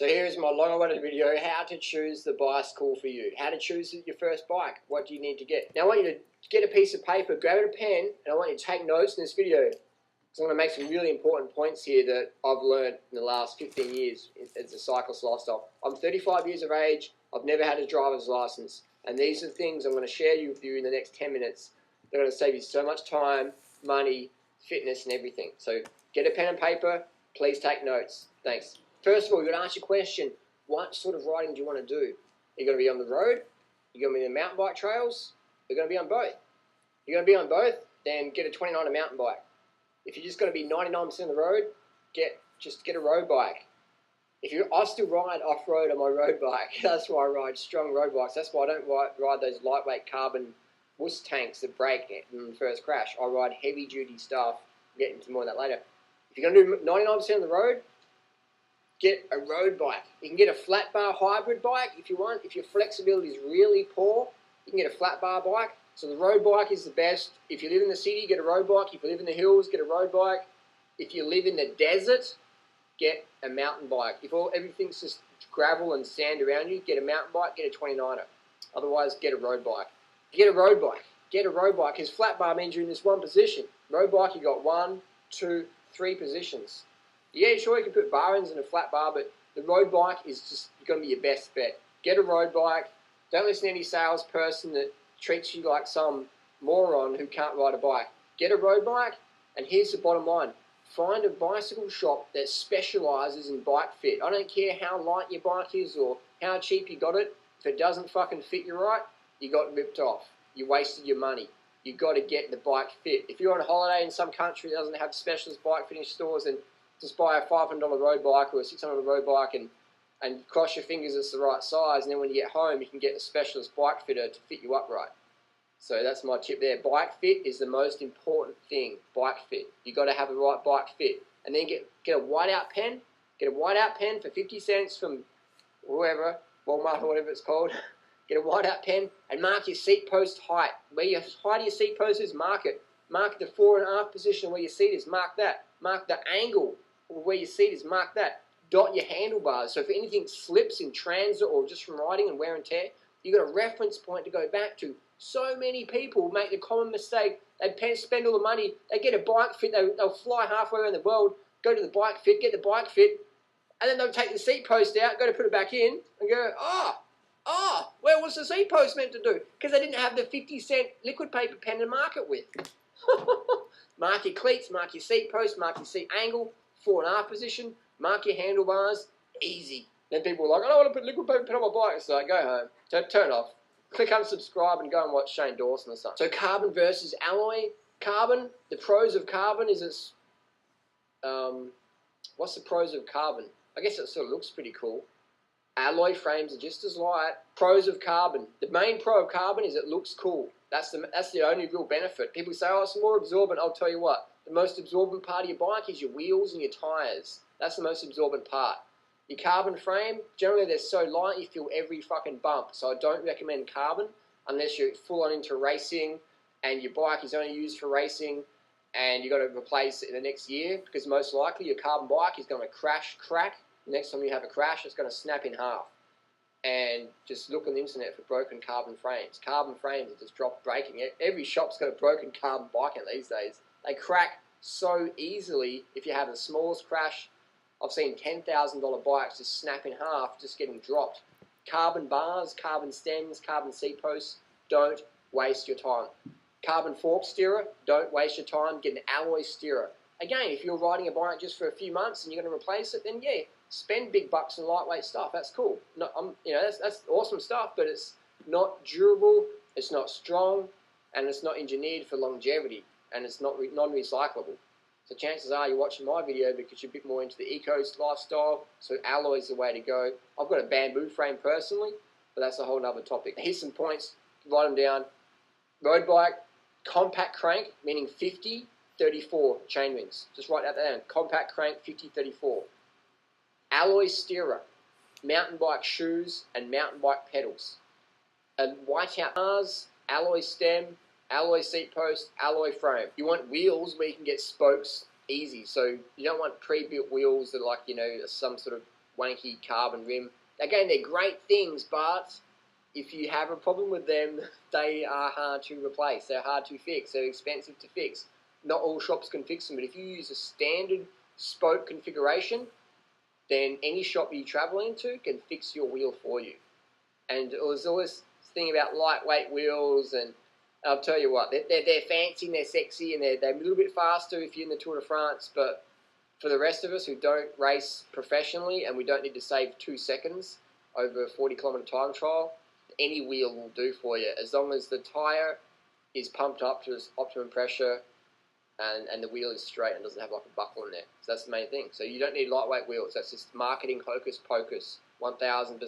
So here is my long-awaited video, how to choose the bicycle for you. How to choose your first bike. What do you need to get? Now I want you to get a piece of paper, grab a pen, and I want you to take notes in this video. So I'm going to make some really important points here that I've learned in the last 15 years as a cyclist lifestyle. I'm 35 years of age, I've never had a driver's license. And these are things I'm going to share with you in the next 10 minutes. They're going to save you so much time, money, fitness, and everything. So get a pen and paper, please take notes. Thanks. First of all, you're going to ask your question, what sort of riding do you want to do? You're going to be on the road? You're going to be in the mountain bike trails? You're going to be on both. You're going to be on both? Then get a 29er mountain bike. If you're just going to be 99% of the road, just get a road bike. I still ride off-road on my road bike. That's why I ride strong road bikes. That's why I don't ride those lightweight carbon wuss tanks that break in the first crash. I ride heavy-duty stuff. I'll get into more of that later. If you're going to do 99% of the road, get a road bike. You can get a flat bar hybrid bike if you want. If your flexibility is really poor, you can get a flat bar bike. So the road bike is the best. If you live in the city, get a road bike. If you live in the hills, get a road bike. If you live in the desert, get a mountain bike. If everything's just gravel and sand around you, get a mountain bike, get a 29er. Otherwise, get a road bike. Get a road bike. Get a road bike, because flat bar means you're in this one position. Road bike, you got 1, 2, 3 positions. Yeah, sure, you can put bar ends in a flat bar, but the road bike is just going to be your best bet. Get a road bike. Don't listen to any salesperson that treats you like some moron who can't ride a bike. Get a road bike, and here's the bottom line. Find a bicycle shop that specialises in bike fit. I don't care how light your bike is or how cheap you got it. If it doesn't fucking fit you right, you got ripped off. You wasted your money. You got to get the bike fit. If you're on holiday in some country that doesn't have specialist bike fitting stores, then just buy a $500 road bike or a $600 road bike and cross your fingers it's the right size, and then when you get home you can get a specialist bike fitter to fit you up right. So that's my tip there. Bike fit is the most important thing. Bike fit. You've got to have the right bike fit. And then get a whiteout pen. Get a whiteout pen for 50 cents from whoever, Walmart or whatever it's called. Get a whiteout pen and mark your seat post height. Where your height of your seat post is, mark it. Mark the 4.5 position where your seat is, mark that. Mark the angle where your seat is, mark that. Dot your handlebars. So if anything slips in transit or just from riding and wear and tear, you've got a reference point to go back to. So many people make the common mistake. They spend all the money. They get a bike fit. They'll fly halfway around the world, go to the bike fit, get the bike fit, and then they'll take the seat post out, go to put it back in, and go, well, what's the seat post meant to do? Because they didn't have the 50-cent liquid paper pen to mark it with. Mark your cleats, mark your seat post, mark your seat angle, 4.5 position, mark your handlebars, easy. Then people are like, I don't want to put liquid paper pen on my bike. So I go home, turn it off. Click unsubscribe and go and watch Shane Dawson or something. So carbon versus alloy. Carbon, the pros of carbon is it's, what's the pros of carbon? I guess it sort of looks pretty cool. Alloy frames are just as light. Pros of carbon. The main pro of carbon is it looks cool. That's the only real benefit. People say, oh, it's more absorbent. I'll tell you what. The most absorbent part of your bike is your wheels and your tyres. That's the most absorbent part. Your carbon frame, generally they're so light you feel every fucking bump. So I don't recommend carbon unless you're full on into racing and your bike is only used for racing and you've got to replace it in the next year, because most likely your carbon bike is going to crack. The next time you have a crash, it's going to snap in half. And just look on the internet for broken carbon frames. Carbon frames are just breaking. Every shop's got a broken carbon bike in these days. They crack so easily if you have the smallest crash. I've seen $10,000 bikes just snap in half, just getting dropped. Carbon bars, carbon stems, carbon seat posts, don't waste your time. Carbon fork steerer, don't waste your time. Get an alloy steerer. Again, if you're riding a bike just for a few months and you're going to replace it, then yeah, spend big bucks on lightweight stuff. That's cool. That's awesome stuff, but it's not durable, it's not strong, and it's not engineered for longevity, and it's not non-recyclable. So chances are you're watching my video because you're a bit more into the eco lifestyle, so alloy is the way to go. I've got a bamboo frame personally, but that's a whole other topic. Here's some points, write them down. Road bike, compact crank, meaning 50-34 chain rings. Just write that down. Compact crank, 50-34. Alloy steerer, mountain bike shoes and mountain bike pedals. And whiteout bars, alloy stem, alloy seat post, alloy frame. You want wheels where you can get spokes easy. So you don't want pre-built wheels that are like, some sort of wanky carbon rim. Again, they're great things, but if you have a problem with them, they are hard to replace. They're hard to fix. They're expensive to fix. Not all shops can fix them, but if you use a standard spoke configuration, then any shop you travel into can fix your wheel for you. And there's always this thing about lightweight wheels, and I'll tell you what, they're fancy and they're sexy and they're a little bit faster if you're in the Tour de France, but for the rest of us who don't race professionally and we don't need to save 2 seconds over a 40-kilometre time trial, any wheel will do for you, as long as the tyre is pumped up to its optimum pressure and the wheel is straight and doesn't have like a buckle in there. So that's the main thing. So you don't need lightweight wheels. That's just marketing hocus pocus, 1000%.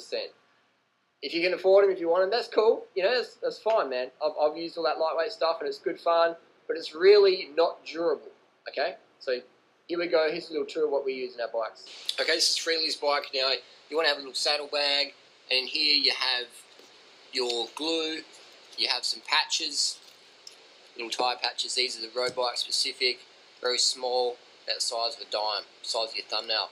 If you can afford them, if you want them, that's cool. You know, that's fine, man. I've used all that lightweight stuff and it's good fun, but it's really not durable, okay? So here we go. Here's a little tour of what we use in our bikes. Okay, this is Freelee's bike. Now, you want to have a little saddlebag, and in here you have your glue, you have some patches, little tyre patches. These are the road bike specific, very small, about the size of a dime, size of your thumbnail.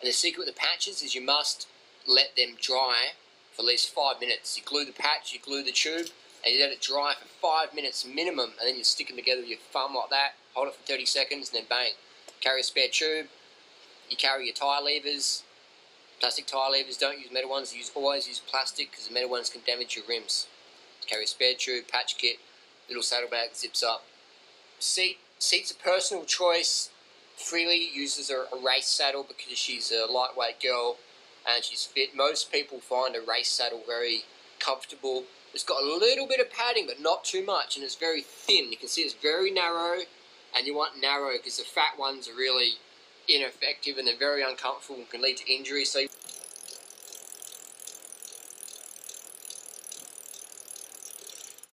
And the secret with the patches is you must let them dry for at least 5 minutes. You glue the patch, you glue the tube, and you let it dry for 5 minutes minimum, and then you stick them together with your thumb like that, hold it for 30 seconds, and then bang. Carry a spare tube, you carry your tyre levers, plastic tyre levers, don't use metal ones, always use plastic because the metal ones can damage your rims. Carry a spare tube, patch kit, little saddlebag zips up. Seat's a personal choice. Freelee uses a race saddle because she's a lightweight girl and she's fit. Most people find a race saddle very comfortable. It's got a little bit of padding but not too much, and it's very thin. You can see it's very narrow, and you want narrow because the fat ones are really ineffective and they're very uncomfortable and can lead to injury. So